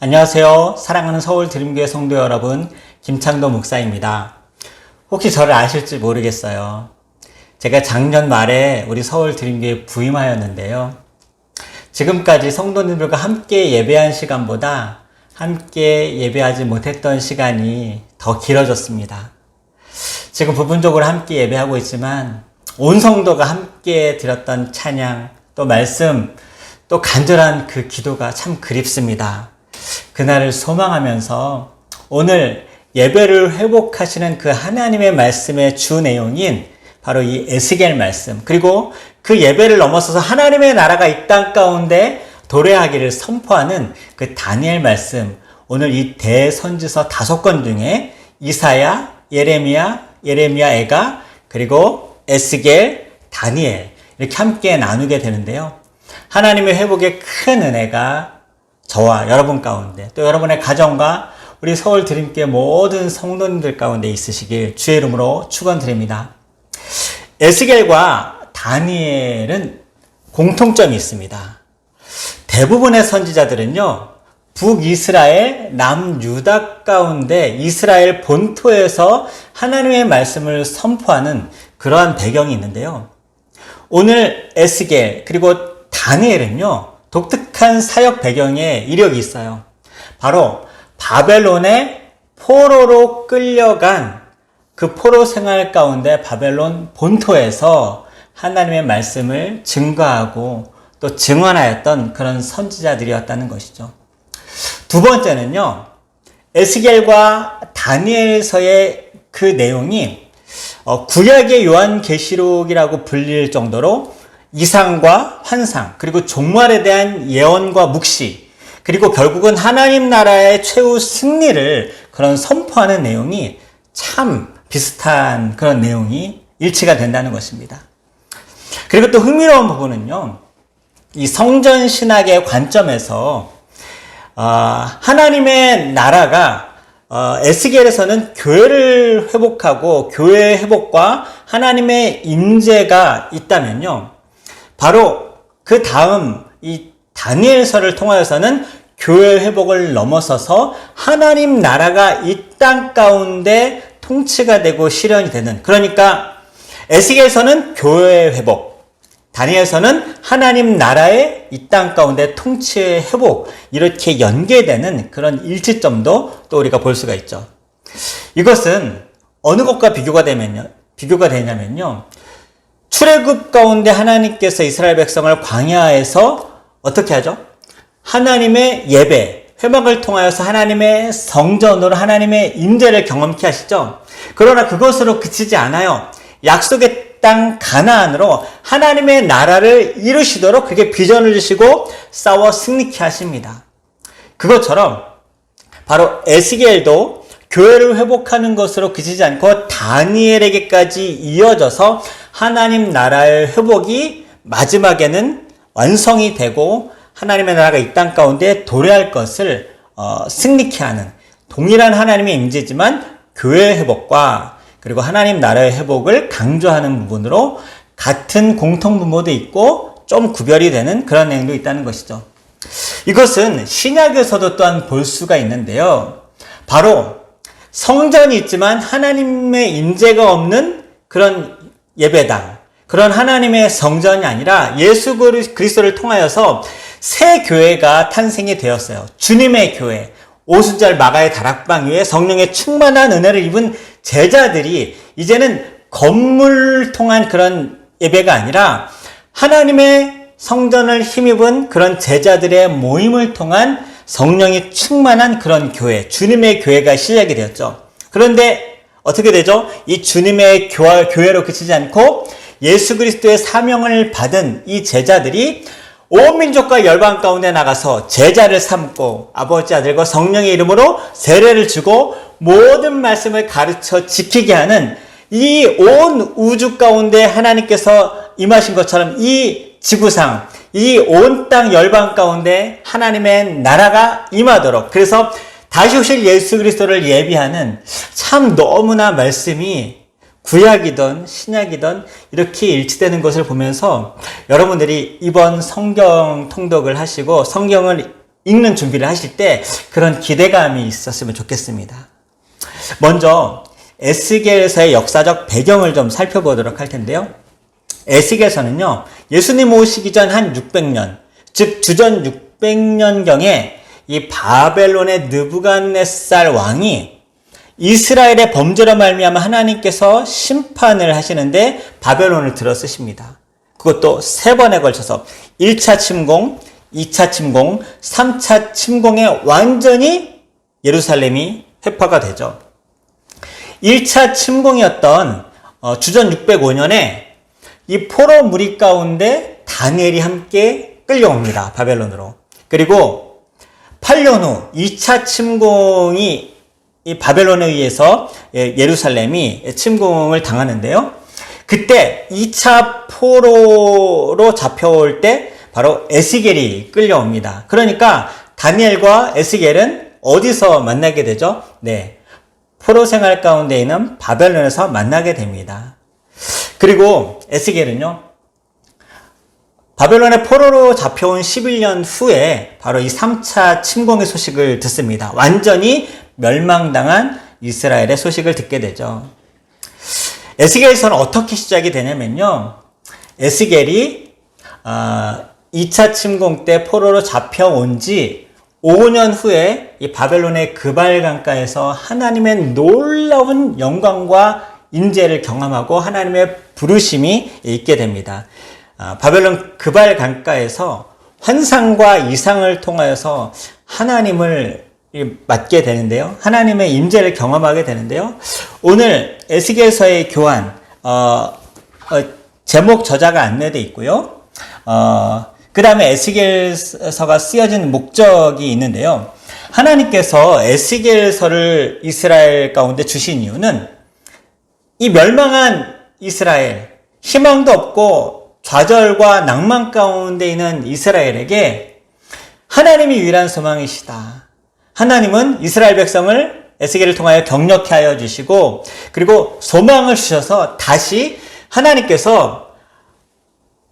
안녕하세요. 사랑하는 서울 드림교회 성도 여러분, 김창도 목사입니다. 혹시 저를 아실지 모르겠어요. 제가 작년 말에 우리 서울 드림교회에 부임하였는데요. 지금까지 성도님들과 함께 예배한 시간보다 함께 예배하지 못했던 시간이 더 길어졌습니다. 지금 부분적으로 함께 예배하고 있지만 온 성도가 함께 드렸던 찬양, 또 말씀, 또 간절한 그 기도가 참 그립습니다. 그날을 소망하면서 오늘 예배를 회복하시는 그 하나님의 말씀의 주 내용인 바로 이 에스겔 말씀, 그리고 그 예배를 넘어서서 하나님의 나라가 이 땅 가운데 도래하기를 선포하는 그 다니엘 말씀, 오늘 이 대선지서 5권 중에 이사야, 예레미야, 에가, 그리고 에스겔, 다니엘 이렇게 함께 나누게 되는데요. 하나님의 회복의 큰 은혜가 저와 여러분 가운데, 또 여러분의 가정과 우리 서울 드림교회 모든 성도님들 가운데 있으시길 주의 이름으로 축원드립니다. 에스겔과 다니엘은 공통점이 있습니다. 대부분의 선지자들은요, 북이스라엘, 남유다 가운데 이스라엘 본토에서 하나님의 말씀을 선포하는 그러한 배경이 있는데요. 오늘 에스겔 그리고 다니엘은요, 독특한 사역 배경에 이력이 있어요. 바로 바벨론의 포로로 끌려간 그 포로 생활 가운데 바벨론 본토에서 하나님의 말씀을 증거하고 또 증언하였던 그런 선지자들이었다는 것이죠. 두 번째는요, 에스겔과 다니엘서의 그 내용이 구약의 요한계시록이라고 불릴 정도로 이상과 환상, 그리고 종말에 대한 예언과 묵시, 그리고 결국은 하나님 나라의 최후 승리를 그런 선포하는 내용이 참 비슷한 그런 내용이 일치가 된다는 것입니다. 그리고 또 흥미로운 부분은요, 이 성전 신학의 관점에서 하나님의 나라가 에스겔에서는 교회를 회복하고 교회의 회복과 하나님의 임재가 있다면요, 바로 그 다음 이 다니엘서를 통하여서는 교회 회복을 넘어서서 하나님 나라가 이 땅 가운데 통치가 되고 실현이 되는, 그러니까 에스겔서는 교회의 회복, 다니엘서는 하나님 나라의 이 땅 가운데 통치의 회복, 이렇게 연계되는 그런 일치점도 또 우리가 볼 수가 있죠. 이것은 어느 것과 비교가 되냐면요, 출애굽 가운데 하나님께서 이스라엘 백성을 광야에서 어떻게 하죠? 하나님의 예배, 회막을 통하여서 하나님의 성전으로 하나님의 임재를 경험케 하시죠. 그러나 그것으로 그치지 않아요. 약속의 땅 가나안으로 하나님의 나라를 이루시도록 그렇게 비전을 주시고 싸워 승리케 하십니다. 그것처럼 바로 에스겔도 교회를 회복하는 것으로 그치지 않고 다니엘에게까지 이어져서 하나님 나라의 회복이 마지막에는 완성이 되고 하나님의 나라가 이 땅 가운데 도래할 것을 승리케 하는, 동일한 하나님의 임재지만 교회의 회복과 그리고 하나님 나라의 회복을 강조하는 부분으로 같은 공통분모도 있고 좀 구별이 되는 그런 내용도 있다는 것이죠. 이것은 신약에서도 또한 볼 수가 있는데요. 바로 성전이 있지만 하나님의 임재가 없는 그런 예배당, 그런 하나님의 성전이 아니라 예수 그리스도를 통하여서 새 교회가 탄생이 되었어요. 주님의 교회, 오순절 마가의 다락방 위에 성령의 충만한 은혜를 입은 제자들이 이제는 건물을 통한 그런 예배가 아니라 하나님의 성전을 힘입은 그런 제자들의 모임을 통한 성령이 충만한 그런 교회, 주님의 교회가 시작이 되었죠. 그런데 어떻게 되죠? 이 주님의 교회로 그치지 않고 예수 그리스도의 사명을 받은 이 제자들이 온 민족과 열방 가운데 나가서 제자를 삼고 아버지 아들과 성령의 이름으로 세례를 주고 모든 말씀을 가르쳐 지키게 하는, 이 온 우주 가운데 하나님께서 임하신 것처럼 이 지구상, 이 온 땅 열방 가운데 하나님의 나라가 임하도록, 그래서 다시 오실 예수 그리스도를 예비하는 참 너무나 말씀이 구약이든 신약이든 이렇게 일치되는 것을 보면서 여러분들이 이번 성경 통독을 하시고 성경을 읽는 준비를 하실 때 그런 기대감이 있었으면 좋겠습니다. 먼저 에스겔서의 역사적 배경을 좀 살펴보도록 할 텐데요. 에스겔서는요, 예수님 오시기 전 한 600년, 즉 주전 600년경에 이 바벨론의 느부갓네살 왕이 이스라엘의 범죄로 말미암아 하나님께서 심판을 하시는데 바벨론을 들어 쓰십니다. 그것도 3번에 걸쳐서 1차 침공, 2차 침공, 3차 침공에 완전히 예루살렘이 회파가 되죠. 1차 침공이었던 주전 605년에 이 포로 무리 가운데 다니엘이 함께 끌려옵니다. 바벨론으로. 그리고 8년 후 2차 침공이 이 바벨론에 의해서 예루살렘이 침공을 당하는데요. 그때 2차 포로로 잡혀올 때 바로 에스겔이 끌려옵니다. 그러니까 다니엘과 에스겔은 어디서 만나게 되죠? 네, 포로 생활 가운데 있는 바벨론에서 만나게 됩니다. 그리고 에스겔은요, 바벨론의 포로로 잡혀온 11년 후에 바로 이 3차 침공의 소식을 듣습니다. 완전히 멸망당한 이스라엘의 소식을 듣게 되죠. 에스겔서는 어떻게 시작이 되냐면요, 에스겔이 2차 침공 때 포로로 잡혀온 지 5년 후에 이 바벨론의 그발 강가에서 하나님의 놀라운 영광과 인재를 경험하고 하나님의 부르심이 있게 됩니다. 바벨론 그발 강가에서 환상과 이상을 통하여서 하나님을 맡게 되는데요. 하나님의 임재를 경험하게 되는데요. 오늘 에스겔서의 교환 제목 저자가 안내되어 있고요. 그 다음에 에스겔서가 쓰여진 목적이 있는데요. 하나님께서 에스겔서를 이스라엘 가운데 주신 이유는 이 멸망한 이스라엘, 희망도 없고 좌절과 낭만 가운데 있는 이스라엘에게 하나님이 유일한 소망이시다. 하나님은 이스라엘 백성을 에스겔을 통하여 격려케 하여 주시고, 그리고 소망을 주셔서 다시 하나님께서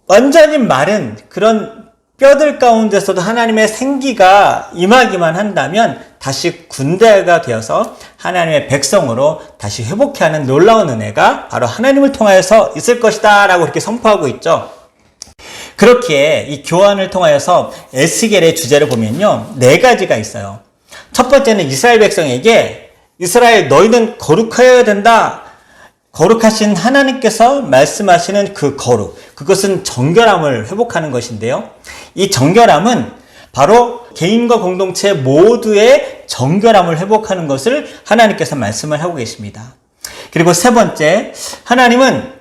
완전히 마른 그런 뼈들 가운데서도 하나님의 생기가 임하기만 한다면 다시 군대가 되어서 하나님의 백성으로 다시 회복케 하는 놀라운 은혜가 바로 하나님을 통하여서 있을 것이다 라고 이렇게 선포하고 있죠. 그렇기에 이 교환을 통하여서 에스겔의 주제를 보면요, 4가지가 있어요. 첫 번째는 이스라엘 백성에게 이스라엘 너희는 거룩하여야 된다. 거룩하신 하나님께서 말씀하시는 그 거룩, 그것은 정결함을 회복하는 것인데요. 이 정결함은 바로 개인과 공동체 모두의 정결함을 회복하는 것을 하나님께서 말씀을 하고 계십니다. 그리고 3번째, 하나님은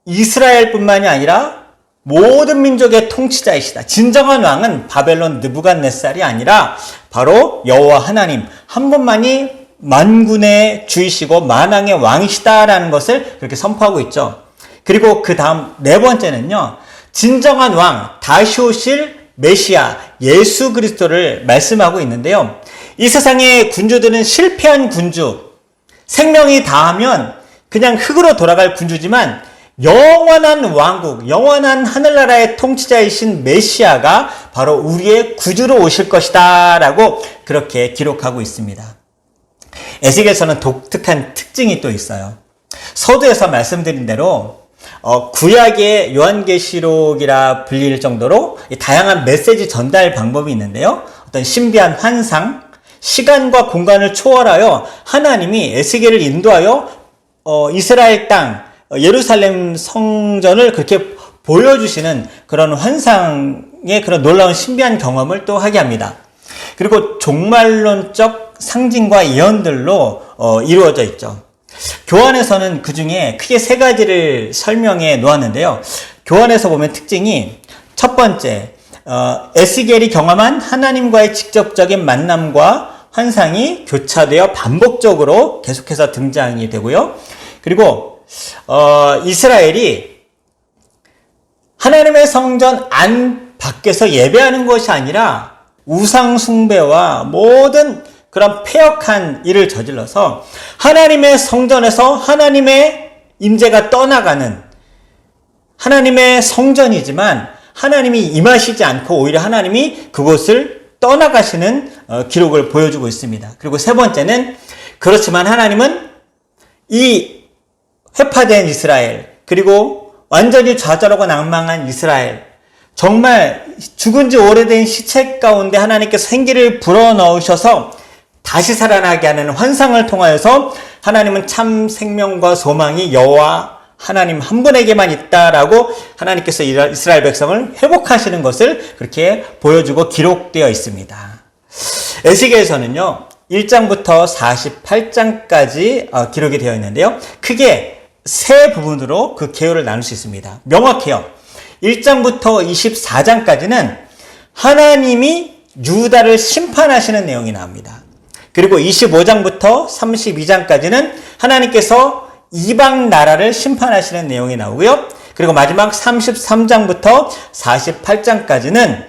이스라엘뿐만이 아니라 모든 민족의 통치자이시다. 진정한 왕은 바벨론 느부갓네살이 아니라 바로 여호와 하나님 한 분만이 만군의 주이시고 만왕의 왕이시다라는 것을 그렇게 선포하고 있죠. 그리고 그 다음 4번째는요, 진정한 왕, 다시 오실 메시아, 예수 그리스도를 말씀하고 있는데요. 이 세상의 군주들은 실패한 군주, 생명이 다하면 그냥 흙으로 돌아갈 군주지만 영원한 왕국, 영원한 하늘나라의 통치자이신 메시아가 바로 우리의 구주로 오실 것이다 라고 그렇게 기록하고 있습니다. 에스겔서는 독특한 특징이 또 있어요. 서두에서 말씀드린 대로 구약의 요한계시록이라 불릴 정도로 다양한 메시지 전달 방법이 있는데요. 어떤 신비한 환상, 시간과 공간을 초월하여 하나님이 에스겔을 인도하여 이스라엘 땅, 예루살렘 성전을 그렇게 보여주시는 그런 환상의 그런 놀라운 신비한 경험을 또 하게 합니다. 그리고 종말론적 상징과 예언들로 이루어져 있죠. 교환에서는 그 중에 크게 3가지를 설명해 놓았는데요. 교환에서 보면 특징이 첫 번째, 에스겔이 경험한 하나님과의 직접적인 만남과 환상이 교차되어 반복적으로 계속해서 등장이 되고요. 그리고 이스라엘이 하나님의 성전 안 밖에서 예배하는 것이 아니라 우상 숭배와 모든 그런 패역한 일을 저질러서 하나님의 성전에서 하나님의 임재가 떠나가는, 하나님의 성전이지만 하나님이 임하시지 않고 오히려 하나님이 그곳을 떠나가시는 기록을 보여주고 있습니다. 그리고 세 번째는 그렇지만 하나님은 이 회파된 이스라엘, 그리고 완전히 좌절하고 낭망한 이스라엘, 정말 죽은 지 오래된 시체 가운데 하나님께서 생기를 불어넣으셔서 다시 살아나게 하는 환상을 통하여서 하나님은 참 생명과 소망이 여호와 하나님 한 분에게만 있다라고 하나님께서 이스라엘 백성을 회복하시는 것을 그렇게 보여주고 기록되어 있습니다. 에스겔서는요 1장부터 48장까지 기록이 되어 있는데요, 크게 세 부분으로 그 개요를 나눌 수 있습니다. 명확해요. 1장부터 24장까지는 하나님이 유다를 심판하시는 내용이 나옵니다. 그리고 25장부터 32장까지는 하나님께서 이방 나라를 심판하시는 내용이 나오고요. 그리고 마지막 33장부터 48장까지는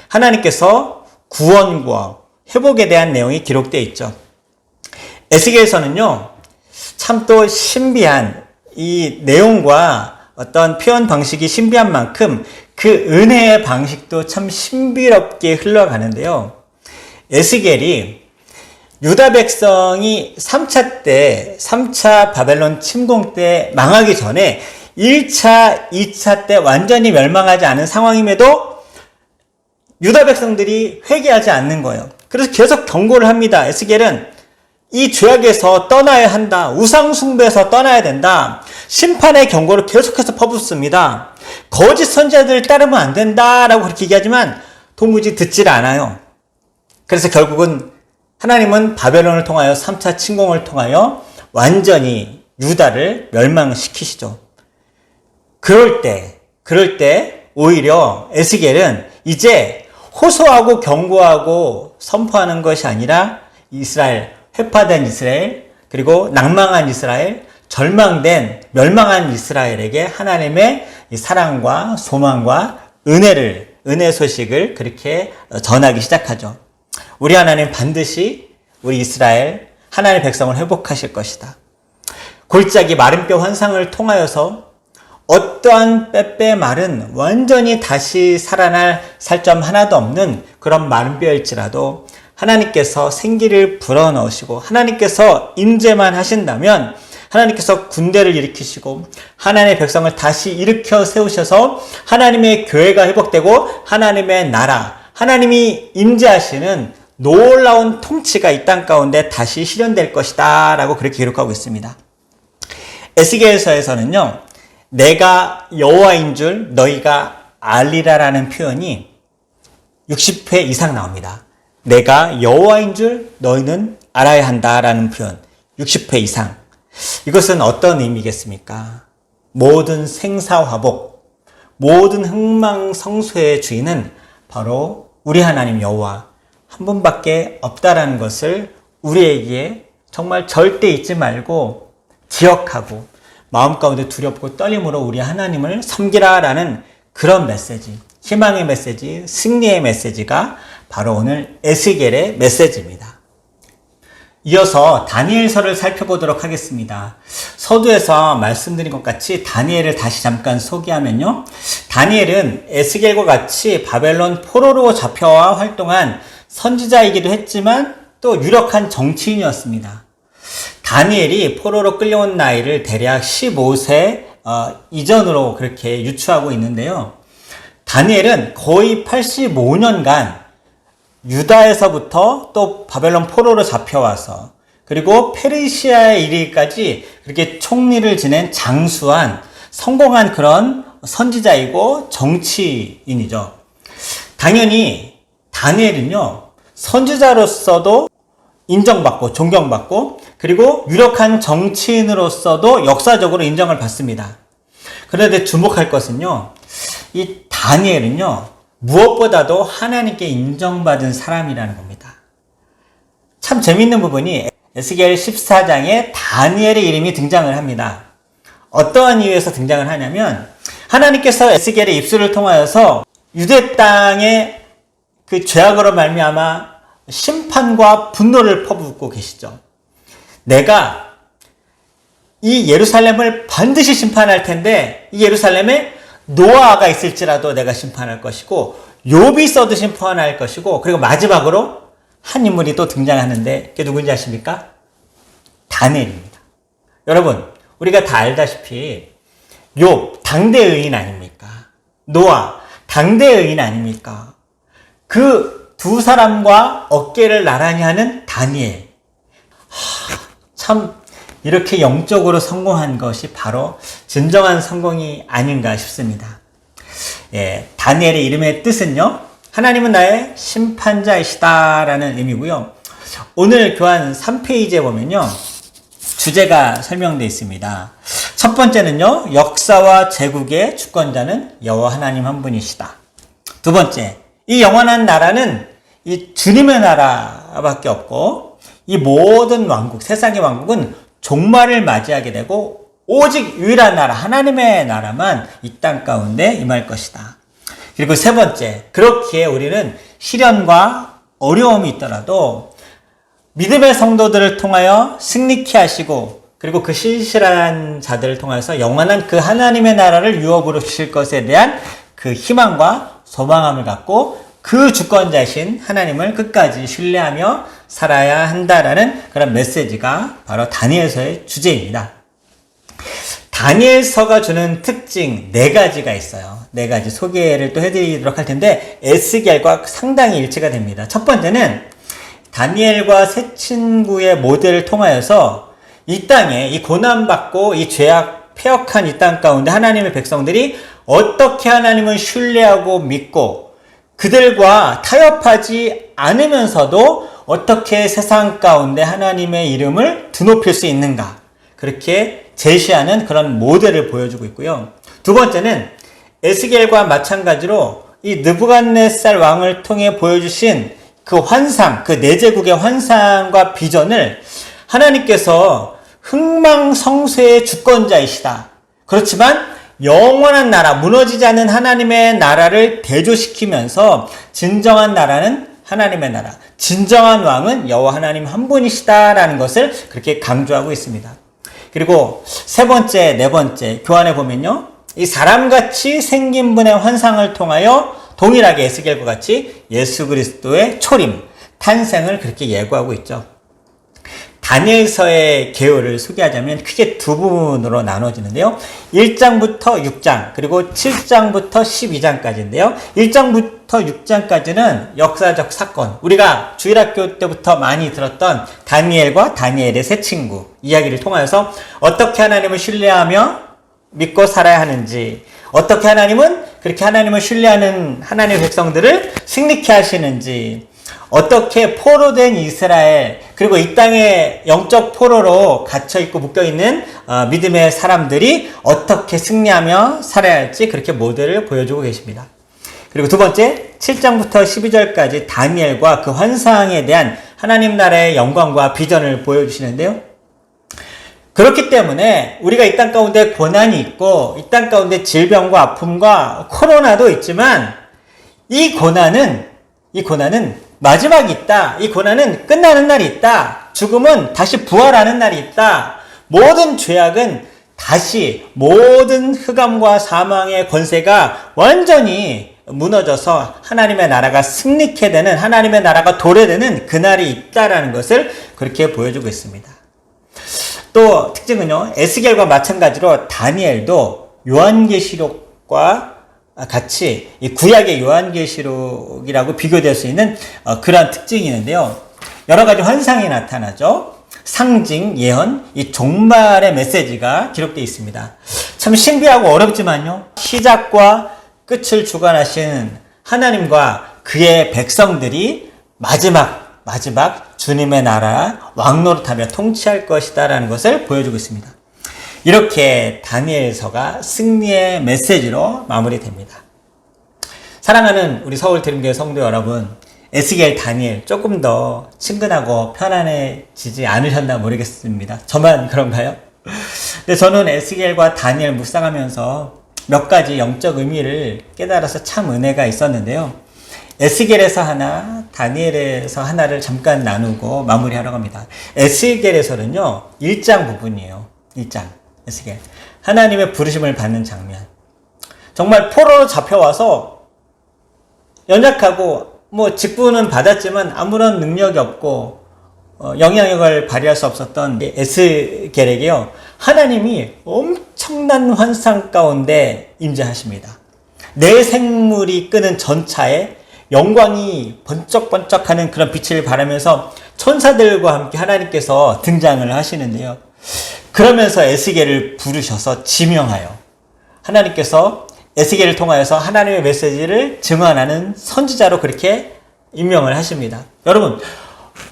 하나님께서 구원과 회복에 대한 내용이 기록되어 있죠. 에스겔서는요, 참 또 신비한 이 내용과 어떤 표현 방식이 신비한 만큼 그 은혜의 방식도 참 신비롭게 흘러가는데요. 에스겔이 유다 백성이 3차 바벨론 침공 때 망하기 전에 1차, 2차 때 완전히 멸망하지 않은 상황임에도 유다 백성들이 회개하지 않는 거예요. 그래서 계속 경고를 합니다. 에스겔은 이 죄악에서 떠나야 한다. 우상숭배에서 떠나야 된다. 심판의 경고를 계속해서 퍼붓습니다. 거짓 선지자들을 따르면 안 된다라고 그렇게 얘기하지만 도무지 듣질 않아요. 그래서 결국은 하나님은 바벨론을 통하여 3차 침공을 통하여 완전히 유다를 멸망시키시죠. 그럴 때 오히려 에스겔은 이제 호소하고 경고하고 선포하는 것이 아니라 이스라엘, 회파된 이스라엘, 그리고 낭망한 이스라엘, 절망된 멸망한 이스라엘에게 하나님의 사랑과 소망과 은혜 소식을 그렇게 전하기 시작하죠. 우리 하나님 반드시 우리 이스라엘 하나님의 백성을 회복하실 것이다. 골짜기 마른뼈 환상을 통하여서 어떠한 빼빼 말은 완전히 다시 살아날 살점 하나도 없는 그런 마른 뼈일지라도 하나님께서 생기를 불어넣으시고 하나님께서 임재만 하신다면 하나님께서 군대를 일으키시고 하나님의 백성을 다시 일으켜 세우셔서 하나님의 교회가 회복되고 하나님의 나라, 하나님이 임재하시는 놀라운 통치가 이 땅 가운데 다시 실현될 것이다 라고 그렇게 기록하고 있습니다. 에스겔서에서는요, 내가 여호와인 줄 너희가 알리라라는 표현이 60회 이상 나옵니다. 내가 여호와인 줄 너희는 알아야 한다라는 표현 60회 이상. 이것은 어떤 의미겠습니까? 모든 생사화복, 모든 흥망성쇠의 주인은 바로 우리 하나님 여호와 한 분밖에 없다라는 것을 우리에게 정말 절대 잊지 말고 기억하고 마음 가운데 두렵고 떨림으로 우리 하나님을 섬기라라는 그런 메시지, 희망의 메시지, 승리의 메시지가 바로 오늘 에스겔의 메시지입니다. 이어서 다니엘서를 살펴보도록 하겠습니다. 서두에서 말씀드린 것 같이 다니엘을 다시 잠깐 소개하면요, 다니엘은 에스겔과 같이 바벨론 포로로 잡혀와 활동한 선지자이기도 했지만 또 유력한 정치인이었습니다. 다니엘이 포로로 끌려온 나이를 대략 15세 이전으로 그렇게 유추하고 있는데요. 다니엘은 거의 85년간 유다에서부터 또 바벨론 포로로 잡혀와서 그리고 페르시아에 이르기까지 그렇게 총리를 지낸 장수한 성공한 그런 선지자이고 정치인이죠. 당연히 다니엘은요, 선지자로서도 인정받고 존경받고 그리고 유력한 정치인으로서도 역사적으로 인정을 받습니다. 그런데 주목할 것은요, 이 다니엘은요, 무엇보다도 하나님께 인정받은 사람이라는 겁니다. 참 재밌는 부분이 에스겔 14장에 다니엘의 이름이 등장을 합니다. 어떠한 이유에서 등장을 하냐면 하나님께서 에스겔의 입술을 통하여서 유대 땅의 그 죄악으로 말미암아 심판과 분노를 퍼붓고 계시죠. 내가 이 예루살렘을 반드시 심판할 텐데 이 예루살렘에 노아가 있을지라도 내가 심판할 것이고 욥이 써두신 포함할 것이고, 그리고 마지막으로 한 인물이 또 등장하는데 그게 누군지 아십니까? 다니엘입니다. 여러분, 우리가 다 알다시피 욥 당대 의인 아닙니까? 노아 당대 의인 아닙니까? 그 두 사람과 어깨를 나란히 하는 다니엘. 참 이렇게 영적으로 성공한 것이 바로 진정한 성공이 아닌가 싶습니다. 예, 다니엘의 이름의 뜻은요, 하나님은 나의 심판자이시다라는 의미고요. 오늘 교환 3페이지에 보면요, 주제가 설명되어 있습니다. 첫 번째는요, 역사와 제국의 주권자는 여호와 하나님 한 분이시다. 두 번째, 이 영원한 나라는 이 주님의 나라밖에 없고, 이 모든 왕국, 세상의 왕국은 종말을 맞이하게 되고 오직 유일한 나라, 하나님의 나라만 이 땅 가운데 임할 것이다. 그리고 세 번째, 그렇기에 우리는 시련과 어려움이 있더라도 믿음의 성도들을 통하여 승리케 하시고, 그리고 그 신실한 자들을 통해서 영원한 그 하나님의 나라를 유업으로 주실 것에 대한 그 희망과 소망함을 갖고 그 주권자이신 하나님을 끝까지 신뢰하며 살아야 한다라는 그런 메시지가 바로 다니엘서의 주제입니다. 다니엘서가 주는 특징 4가지가 있어요. 4가지 소개를 또 해드리도록 할 텐데 에스겔과 상당히 일치가 됩니다. 첫 번째는 다니엘과 세 친구의 모델을 통하여서 이 땅에 이 고난받고 이 죄악 폐역한 이 땅 가운데 하나님의 백성들이 어떻게 하나님을 신뢰하고 믿고 그들과 타협하지 않으면서도 어떻게 세상 가운데 하나님의 이름을 드높일 수 있는가, 그렇게 제시하는 그런 모델을 보여주고 있고요. 두 번째는 에스겔과 마찬가지로 이 느부갓네살 왕을 통해 보여주신 그 환상, 그 네 제국의 환상과 비전을 하나님께서 흥망성쇠의 주권자이시다. 그렇지만 영원한 나라, 무너지지 않는 하나님의 나라를 대조시키면서 진정한 나라는 하나님의 나라, 진정한 왕은 여호와 하나님 한 분이시다라는 것을 그렇게 강조하고 있습니다. 그리고 세 번째, 네 번째 교환해 보면요, 이 사람같이 생긴 분의 환상을 통하여 동일하게 에스겔과 같이 예수 그리스도의 초림, 탄생을 그렇게 예고하고 있죠. 다니엘서의 개요를 소개하자면 크게 두 부분으로 나눠지는데요. 1장부터 6장, 그리고 7장부터 12장까지인데요. 1장부터 6장까지는 역사적 사건, 우리가 주일학교 때부터 많이 들었던 다니엘과 다니엘의 세 친구 이야기를 통하여서 어떻게 하나님을 신뢰하며 믿고 살아야 하는지, 어떻게 하나님은 그렇게 하나님을 신뢰하는 하나님의 백성들을 승리케 하시는지, 어떻게 포로된 이스라엘, 그리고 이 땅에 영적 포로로 갇혀있고 묶여있는 믿음의 사람들이 어떻게 승리하며 살아야 할지 그렇게 모델을 보여주고 계십니다. 그리고 두 번째, 7장부터 12절까지 다니엘과 그 환상에 대한 하나님 나라의 영광과 비전을 보여주시는데요. 그렇기 때문에 우리가 이 땅 가운데 고난이 있고 이 땅 가운데 질병과 아픔과 코로나도 있지만 이 고난은 마지막이 있다. 이 고난은 끝나는 날이 있다. 죽음은 다시 부활하는 날이 있다. 모든 죄악은 다시, 모든 흑암과 사망의 권세가 완전히 무너져서 하나님의 나라가 승리케 되는, 하나님의 나라가 도래되는 그날이 있다라는 것을 그렇게 보여주고 있습니다. 또 특징은요, 에스겔과 마찬가지로 다니엘도 요한계시록과 같이 이 구약의 요한계시록이라고 비교될 수 있는 그러한 특징이 있는데요. 여러 가지 환상이 나타나죠. 상징, 예언, 이 종말의 메시지가 기록되어 있습니다. 참 신비하고 어렵지만요, 시작과 끝을 주관하신 하나님과 그의 백성들이 마지막 주님의 나라 왕노릇하며 통치할 것이다라는 것을 보여주고 있습니다. 이렇게 다니엘서가 승리의 메시지로 마무리됩니다. 사랑하는 우리 서울드림교회 성도 여러분, 에스겔, 다니엘 조금 더 친근하고 편안해지지 않으셨나 모르겠습니다. 저만 그런가요? 근데 저는 에스겔과 다니엘 묵상하면서 몇 가지 영적 의미를 깨달아서 참 은혜가 있었는데요. 에스겔에서 하나, 다니엘에서 하나를 잠깐 나누고 마무리하려고 합니다. 에스겔에서는요, 1장 부분이에요. 1장. 에스겔. 하나님의 부르심을 받는 장면. 정말 포로로 잡혀와서 연약하고 뭐 직분은 받았지만 아무런 능력이 없고 영향력을 발휘할 수 없었던 에스겔에게요, 하나님이 엄청난 환상 가운데 임재하십니다. 내 생물이 끄는 전차에 영광이 번쩍번쩍하는 그런 빛을 발하면서 천사들과 함께 하나님께서 등장을 하시는데요. 그러면서 에스겔을 부르셔서 지명하여 하나님께서 에스겔을 통하여서 하나님의 메시지를 증언하는 선지자로 그렇게 임명을 하십니다. 여러분,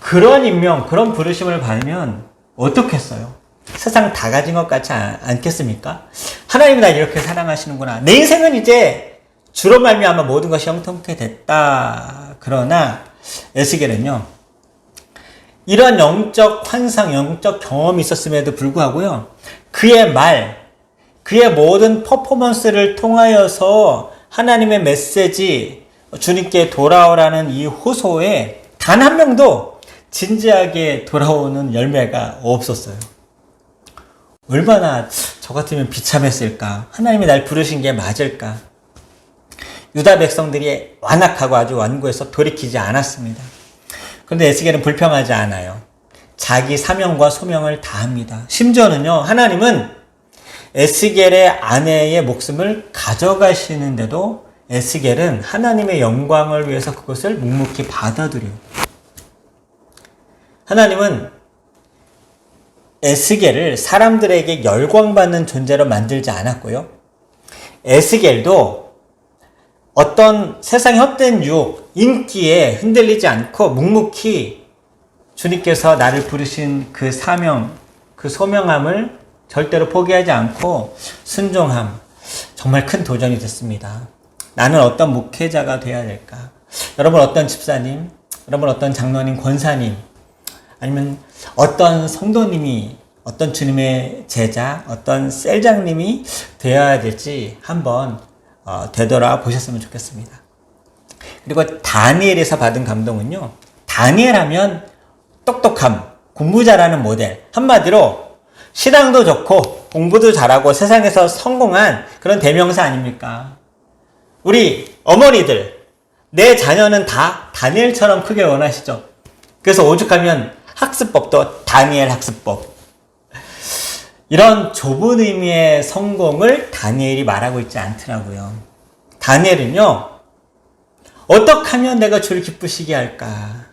그런 임명, 그런 부르심을 받으면 어떻겠어요? 세상 다 가진 것 같지 않겠습니까? 하나님이 날 이렇게 사랑하시는구나. 내 인생은 이제 주로 말미암아 모든 것이 형통케 됐다. 그러나 에스겔은요, 이런 영적 환상, 영적 경험이 있었음에도 불구하고요, 그의 말, 그의 모든 퍼포먼스를 통하여서 하나님의 메시지, 주님께 돌아오라는 이 호소에 단 한 명도 진지하게 돌아오는 열매가 없었어요. 얼마나 저 같으면 비참했을까? 하나님이 날 부르신 게 맞을까? 유다 백성들이 완악하고 아주 완고해서 돌이키지 않았습니다. 그런데 에스겔은 불평하지 않아요. 자기 사명과 소명을 다합니다. 심지어는요, 하나님은 에스겔의 아내의 목숨을 가져가시는데도 에스겔은 하나님의 영광을 위해서 그것을 묵묵히 받아들여요. 하나님은 에스겔을 사람들에게 열광받는 존재로 만들지 않았고요, 에스겔도 어떤 세상의 헛된 유혹, 인기에 흔들리지 않고 묵묵히 주님께서 나를 부르신 그 사명, 그 소명함을 절대로 포기하지 않고 순종함, 정말 큰 도전이 됐습니다. 나는 어떤 목회자가 되어야 될까? 여러분 어떤 집사님, 여러분 어떤 장로님, 권사님, 아니면 어떤 성도님이, 어떤 주님의 제자, 어떤 셀장님이 되어야 될지 한번 되돌아 보셨으면 좋겠습니다. 그리고 다니엘에서 받은 감동은요, 다니엘 하면 똑똑함, 공부 잘하는 모델, 한마디로 신앙도 좋고 공부도 잘하고 세상에서 성공한 그런 대명사 아닙니까? 우리 어머니들, 내 자녀는 다 다니엘처럼 크게 원하시죠? 그래서 오죽하면 학습법도 다니엘 학습법. 이런 좁은 의미의 성공을 다니엘이 말하고 있지 않더라고요. 다니엘은요, 어떻게 하면 내가 주를 기쁘시게 할까?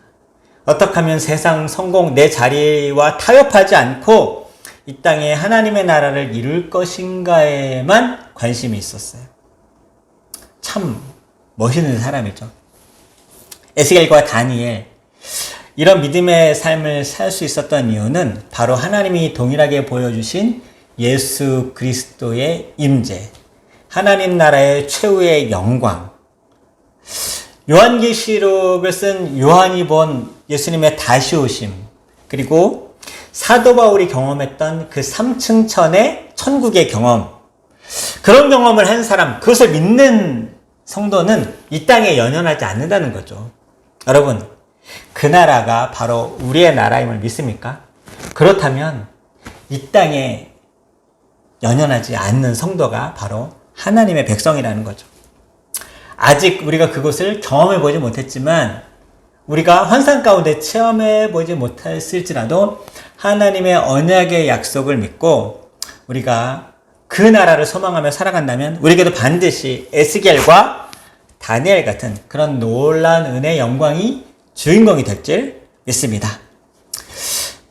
어떻게 하면 세상 성공, 내 자리와 타협하지 않고 이 땅에 하나님의 나라를 이룰 것인가에만 관심이 있었어요. 참 멋있는 사람이죠. 에스겔과 다니엘, 이런 믿음의 삶을 살 수 있었던 이유는 바로 하나님이 동일하게 보여주신 예수 그리스도의 임재, 하나님 나라의 최후의 영광, 요한계시록을 쓴 요한이 본 예수님의 다시 오심, 그리고 사도 바울이 경험했던 그 3층 천의 천국의 경험, 그런 경험을 한 사람, 그것을 믿는 성도는 이 땅에 연연하지 않는다는 거죠. 여러분, 그 나라가 바로 우리의 나라임을 믿습니까? 그렇다면 이 땅에 연연하지 않는 성도가 바로 하나님의 백성이라는 거죠. 아직 우리가 그것을 경험해 보지 못했지만, 우리가 환상 가운데 체험해 보지 못했을지라도 하나님의 언약의 약속을 믿고 우리가 그 나라를 소망하며 살아간다면 우리에게도 반드시 에스겔과 다니엘 같은 그런 놀라운 은혜의 영광이 주인공이 될 줄 믿습니다.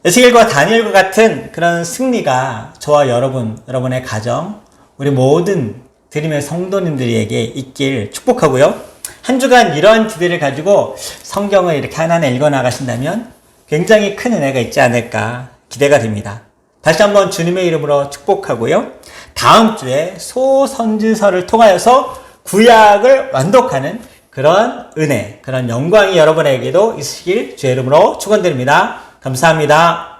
에스겔과 다니엘과 같은 그런 승리가 저와 여러분의 가정, 우리 모든 드림의 성도님들에게 있길 축복하고요. 한 주간 이러한 기대를 가지고 성경을 이렇게 하나하나 읽어나가신다면 굉장히 큰 은혜가 있지 않을까 기대가 됩니다. 다시 한번 주님의 이름으로 축복하고요. 다음 주에 소선지서를 통하여서 구약을 완독하는 그런 은혜, 그런 영광이 여러분에게도 있으시길 주의 이름으로 축원드립니다. 감사합니다.